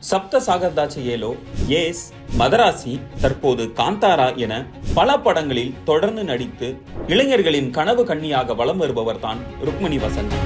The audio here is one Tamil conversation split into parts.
சப்த சாகர்தாச்சேயேலோ, ஏஸ், மதராசி, தற்போது காந்தாரா என பல படங்களில் தொடர்ந்து நடித்து இளைஞர்களின் கனவு கன்னியாக வலம் வருபவர் தான் ருக்மணி வசந்த்.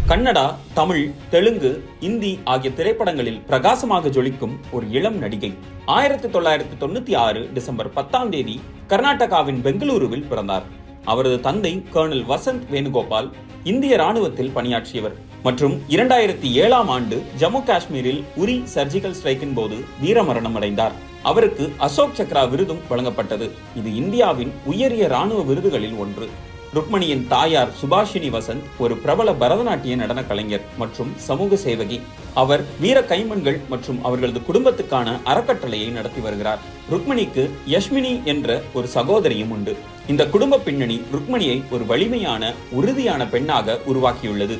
கன்னடா, தமிழ், தெலுங்கு, இந்தி ஆகிய திரைப்படங்களில் பிரகாசமாக ஜொலிக்கும் ஒரு இளம் நடிகை. 1996 டிசம்பர் 10 கர்நாடகாவின் பெங்களூருவில் பிறந்தார். அவரது தந்தை கர்னல் வசந்த் வேணுகோபால் இந்திய ராணுவத்தில் பணியாற்றியவர் மற்றும் 2007 ஜம்மு காஷ்மீரில் உரி சர்ஜிக்கல் ஸ்ட்ரைக்கின் போது வீரமரணம் அடைந்தார். அவருக்கு அசோக் சக்ரா விருதும் வழங்கப்பட்டது. இது இந்தியாவின் உயரிய ராணுவ விருதுகளில் ஒன்று. ருக்மணியின் தாயார் சுபாஷினி வசந்த் ஒரு பிரபல பரதநாட்டிய நடன கலைஞர் மற்றும் சமூக சேவகி. அவர் வீர கைம்பெண்கள் மற்றும் அவர்களது குடும்பத்துக்கான அறக்கட்டளையை நடத்தி வருகிறார். ருக்மணிக்கு யஷ்மினி என்ற ஒரு சகோதரியும் உண்டு. இந்த குடும்ப பின்னணி ருக்மணியை ஒரு வலிமையான, உறுதியான பெண்ணாக உருவாக்கியுள்ளது.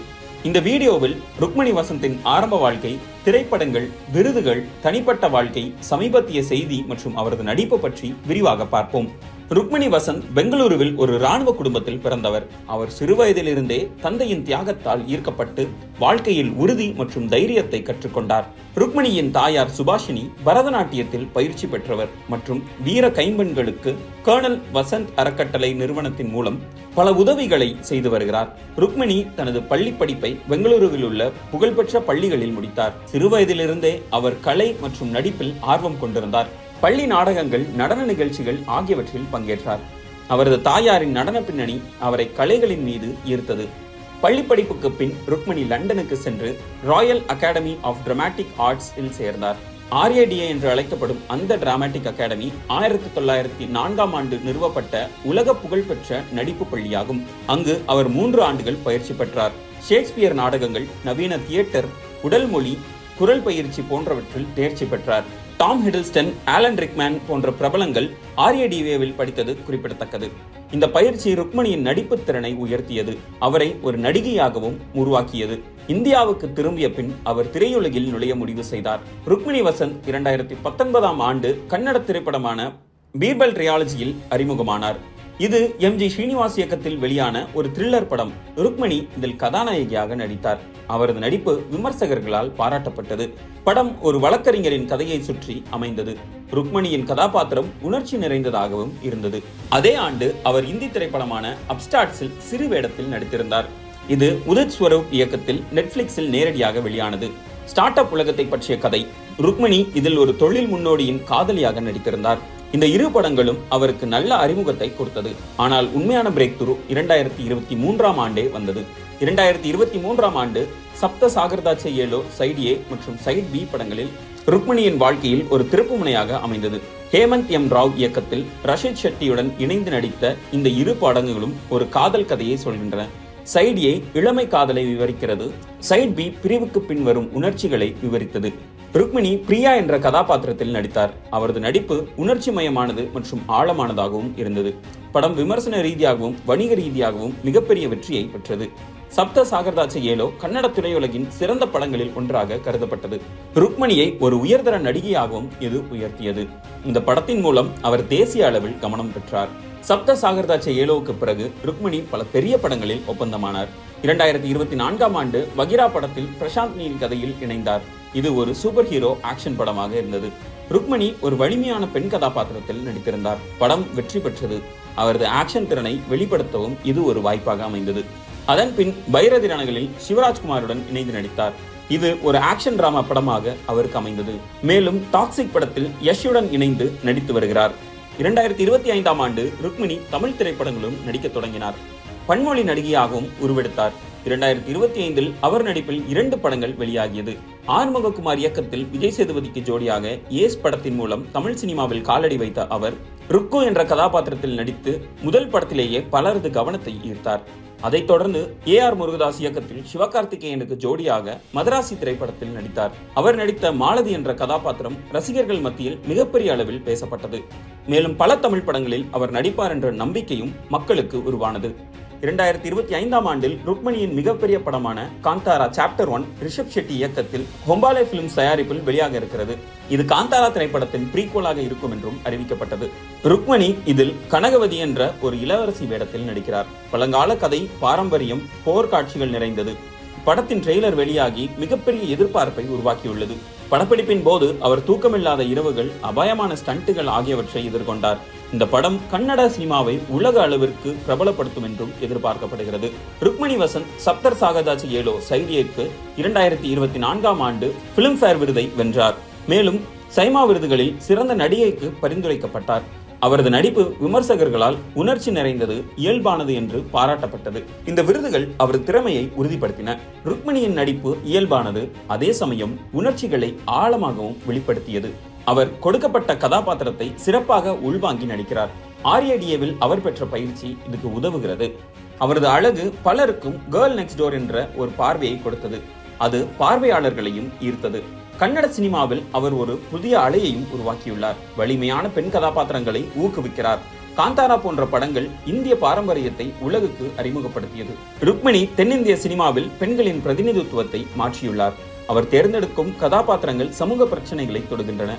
இந்த வீடியோவில் ருக்மணி வசந்தின் ஆரம்ப வாழ்க்கை, திரைப்படங்கள், விருதுகள், தனிப்பட்ட வாழ்க்கை, சமீபத்திய செய்தி மற்றும் அவரது நடிப்பு பற்றி விரிவாக பார்ப்போம். ருக்மணி வசந்த் பெங்களூருவில் ஒரு ராணுவ குடும்பத்தில் பிறந்தவர். அவர் சிறுவயதிலிருந்தே தந்தையின் தியாகத்தால் ஈர்க்கப்பட்டு வாழ்க்கையில் உறுதி மற்றும் தைரியத்தை கற்றுக்கொண்டார். ருக்மணியின் தாயார் சுபாஷினி பரதநாட்டியத்தில் பயிற்சி பெற்றவர் மற்றும் வீர கைம்பெண்களுக்கு கர்னல் வசந்த் அறக்கட்டளை நிறுவனத்தின் மூலம் பல உதவிகளை செய்து வருகிறார். ருக்மணி தனது பள்ளி படிப்பை பெங்களூருவில் உள்ள புகழ்பெற்ற பள்ளிகளில் முடித்தார். சிறுவயதிலிருந்தே அவர் கலை மற்றும் நடிப்பில் ஆர்வம் கொண்டிருந்தார். பள்ளி நாடகங்கள், நடன நிகழ்ச்சிகள் ஆகியவற்றில் பங்கேற்றார். அவரது தாயாரின் நடன பின்னணி அவரை கலைகளின் மீது ஈர்த்தது. பள்ளி படிப்புக்கு பின் ருக்மணி லண்டனுக்கு சென்று Royal Academy of Dramatic Arts இல் சேர்ந்தார். RADA என்று அழைக்கப்படும் அந்த டிராமாட்டிக் அகாடமி 1904 நிறுவப்பட்ட உலக புகழ்பெற்ற நடிப்பு பள்ளியாகும். அங்கு அவர் 3 ஆண்டுகள் பயிற்சி பெற்றார். ஷேக்ஸ்பியர் நாடகங்கள், நவீன தியேட்டர், உடல் மொழி, குரல் பயிற்சி போன்றவற்றில் தேர்ச்சி பெற்றார். டாம் ஹிடல்ஸ்டன், ஆலன் ரிக்மேன் போன்ற பிரபலங்கள் RADAவில் படித்தது குறிப்பிடத்தக்கது. இந்த பயிற்சி ருக்மணியின் நடிப்பு திறனை உயர்த்தியது, அவரை ஒரு நடிகையாகவும் உருவாக்கியது. இந்தியாவுக்கு திரும்பிய பின் அவர் திரையுலகில் நுழைய முடிவு செய்தார். ருக்மணி வசந்த் 2019 கன்னட திரைப்படமான பீர்பல் ட்ரையாலஜியில் அறிமுகமானார். இது MG ஸ்ரீனிவாஸ் இயக்கத்தில் வெளியான ஒரு த்ரில்லர் படம். ருக்மணி இதில் கதாநாயகியாக நடித்தார். அவரது நடிப்பு விமர்சகர்களால் பாராட்டப்பட்டது. படம் ஒரு வழக்கறிஞரின் கதையை சுற்றி அமைந்தது. ருக்மணியின் கதாபாத்திரம் உணர்ச்சி நிறைந்ததாகவும் இருந்தது. அதே ஆண்டு அவர் இந்தி திரைப்படமான அப்ஸ்டார்ட்ஸில் சிறு வேடத்தில் நடித்திருந்தார். இது உதித் ஸ்வரூப் இயக்கத்தில் நெட்ஃபிளிக்ஸில் நேரடியாக வெளியானது. ஸ்டார்ட் அப் உலகத்தை பற்றிய கதை. ருக்மணி இதில் ஒரு தொழில் முன்னோடியின் காதலியாக நடித்திருந்தார். இந்த 2 படங்களும் அவருக்கு நல்ல அறிமுகத்தை கொடுத்தது. ஆனால் உண்மையான பிரேக் த்ரூ 2023 வந்தது. 2023 சப்த சாகர்தாச்சேயேலோ சைட் A மற்றும் சைட் B படங்களில் ருக்மணியின் வாழ்க்கையில் ஒரு திருப்புமுனையாக அமைந்தது. ஹேமந்த் M. ராவ் இயக்கத்தில் ரஷித் ஷெட்டியுடன் இணைந்து நடித்த இந்த 2 படங்களும் ஒரு காதல் கதையை சொல்கின்றன. சைட் A இளமை காதலை விவரிக்கிறது. சைட் B பிரிவுக்கு பின் வரும் உணர்ச்சிகளை விவரித்தது. ருக்மணி பிரியா என்ற கதாபாத்திரத்தில் நடித்தார். அவரது நடிப்பு உணர்ச்சி மயமானது மற்றும் ஆழமானதாகவும் இருந்தது. படம் விமர்சன ரீதியாகவும் வணிக ரீதியாகவும் மிகப்பெரிய வெற்றியை பெற்றது. சப்த சாகர்தாச்சேயேலோ கன்னட திரையுலகின் சிறந்த படங்களில் ஒன்றாக கருதப்பட்டது. ருக்மணியை ஒரு உயர்தர நடிகையாகவும் இது உயர்த்தியது. இந்த படத்தின் மூலம் அவர் தேசிய அளவில் கவனம் பெற்றார். சப்த சாகர்தாச்சேயேலோவுக்கு பிறகு ருக்மணி பல பெரிய படங்களில் ஒப்பந்தமானார். 2024 வகிரா படத்தில் பிரசாந்த் நீல் கதையில் இணைந்தார். இது ஒரு சூப்பர் ஹீரோ ஆக்ஷன் படமாக இருந்தது. ருக்மணி ஒரு வலிமையான பெண் கதாபாத்திரத்தில் நடித்திருந்தார். படம் வெற்றி பெற்றது. அவரது ஆக்ஷன் திறனை வெளிப்படுத்தவும் இது ஒரு வாய்ப்பாக அமைந்தது. அதன் பின் பைரதி ரணங்களில் சிவராஜ்குமாருடன் இணைந்து நடித்தார். இது ஒரு ஆக்ஷன் டிராமா படமாக அவருக்கு அமைந்தது. மேலும் டாக்ஸிக் படத்தில் யஷுடன் இணைந்து நடித்து வருகிறார். 2025 ருக்மணி தமிழ் திரைப்படங்களும் நடிக்க தொடங்கினார். பன்மொழி நடிகையாகவும் உருவெடுத்தார். 2025 அவர் நடிப்பில் 2 படங்கள் வெளியாகியது. ஆறுமுககுமார் இயக்கத்தில் விஜய் சேதுபதிக்கு ஜோடியாக ஏஸ் படத்தின் மூலம் தமிழ் சினிமாவில் காலடி வைத்த அவர் ருக்கு என்ற கதாபாத்திரத்தில் நடித்து முதல் படத்திலேயே பலரது கவனத்தை ஈர்த்தார். அதைத் தொடர்ந்து ஏ.ஆர். முருகதாஸ் இயக்கத்தில் சிவகார்த்திகேயனுக்கு ஜோடியாக மதராசி திரைப்படத்தில் நடித்தார். அவர் நடித்த மாலதி என்ற கதாபாத்திரம் ரசிகர்கள் மத்தியில் மிகப்பெரிய அளவில் பேசப்பட்டது. மேலும் பல தமிழ் படங்களில் அவர் நடிப்பார் என்ற நம்பிக்கையும் மக்களுக்கு உருவானது. 2025ஆம் ஆண்டில் ருக்மணியின் மிகப்பெரிய படமான காந்தாரா சாப்டர் 1 ரிஷப் ஷெட்டி இயக்கத்தில் ஹொம்பாலே பிலிம்ஸ் தயாரிப்பில் வெளியாக இருக்கிறது. இது காந்தாரா திரைப்படத்தின் ப்ரீக்வலாக இருக்கும் என்றும் அறிவிக்கப்பட்டது. ருக்மணி இதில் கனகவதி என்ற ஒரு இளவரசி வேடத்தில் நடிக்கிறார். பழங்கால கதை, பாரம்பரியம், போர் காட்சிகள் நிறைந்தது. படத்தின் ட்ரெய்லர் வெளியாகி மிகப்பெரிய எதிர்பார்ப்பை உருவாக்கியுள்ளது. படப்பிடிப்பின் போது அவர் தூக்கமில்லாத இரவுகள், அபாயமான ஸ்டண்ட்டுகள் ஆகியவற்றை எதிர்கொண்டார். இந்த படம் கன்னட சினிமாவை உலக அளவிற்கு பிரபலப்படுத்தும் என்றும் எதிர்பார்க்கப்படுகிறது. ருக்மணி வசந்த் சப்தர் சாகதாச்சி ஏலோ சைடியேக்கு 2024ஆம் ஆண்டு பிலிம்பேர் விருதை வென்றார். மேலும் சைமா விருதுகளில் சிறந்த நடிகைக்கு பரிந்துரைக்கப்பட்டார். அவரது நடிப்பு விமர்சகர்களால் உணர்ச்சி நிறைந்தது, இயல்பானது என்று பாராட்டப்பட்டது. இந்த விருதுகள் அவரது திறமையை உறுதிப்படுத்தின. ருக்மணியின் நடிப்பு இயல்பானது, அதே சமயம் உணர்ச்சிகளை ஆழமாகவும் வெளிப்படுத்தியது. அவர் கொடுக்கப்பட்ட கதாபாத்திரத்தை சிறப்பாக உள்வாங்கி நடிக்கிறார். RADAவில் அவர் பெற்ற பயிற்சி இதுக்கு உதவுகிறது. அவரது அழகு பலருக்கும் கேர்ள் நெக்ஸ்ட் டோர் என்ற ஒரு பார்வையை கொடுத்தது. அது பார்வையாளர்களையும் ஈர்த்தது. கன்னட சினிமாவில் அவர் ஒரு புதிய அலையையும் உருவாக்கியுள்ளார். வலிமையான பெண் கதாபாத்திரங்களை ஊக்குவிக்கிறார். காந்தாரா போன்ற படங்கள் இந்திய பாரம்பரியத்தை உலகுக்கு அறிமுகப்படுத்தியது. ருக்மணி தென்னிந்திய சினிமாவில் பெண்களின் பிரதிநிதித்துவத்தை மாற்றியுள்ளார். அவர் தேர்ந்தெடுக்கும் கதாபாத்திரங்கள் சமூக பிரச்சனைகளை தொடுகின்றன,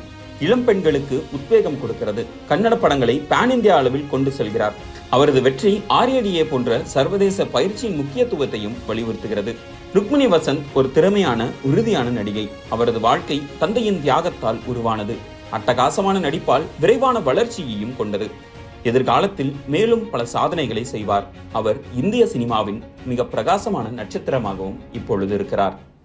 இளம் பெண்களுக்கு உத்வேகம் கொடுக்கிறது. கன்னட படங்களை பேன் இந்தியா அளவில் கொண்டு செல்கிறார். அவரது வெற்றி RADA போன்ற சர்வதேச பயிற்சியின் முக்கியத்துவத்தையும் வலியுறுத்துகிறது. ருக்மணி வசந்த் ஒரு திறமையான, உறுதியான நடிகை. அவரது வாழ்க்கை தந்தையின் தியாகத்தால் உருவானது. அட்டகாசமான நடிப்பால் விரைவான வளர்ச்சியையும் கொண்டது. எதிர்காலத்தில் மேலும் பல சாதனைகளை செய்வார். அவர் இந்திய சினிமாவின் மிக பிரகாசமான நட்சத்திரமாகவும் இப்பொழுது இருக்கிறார்.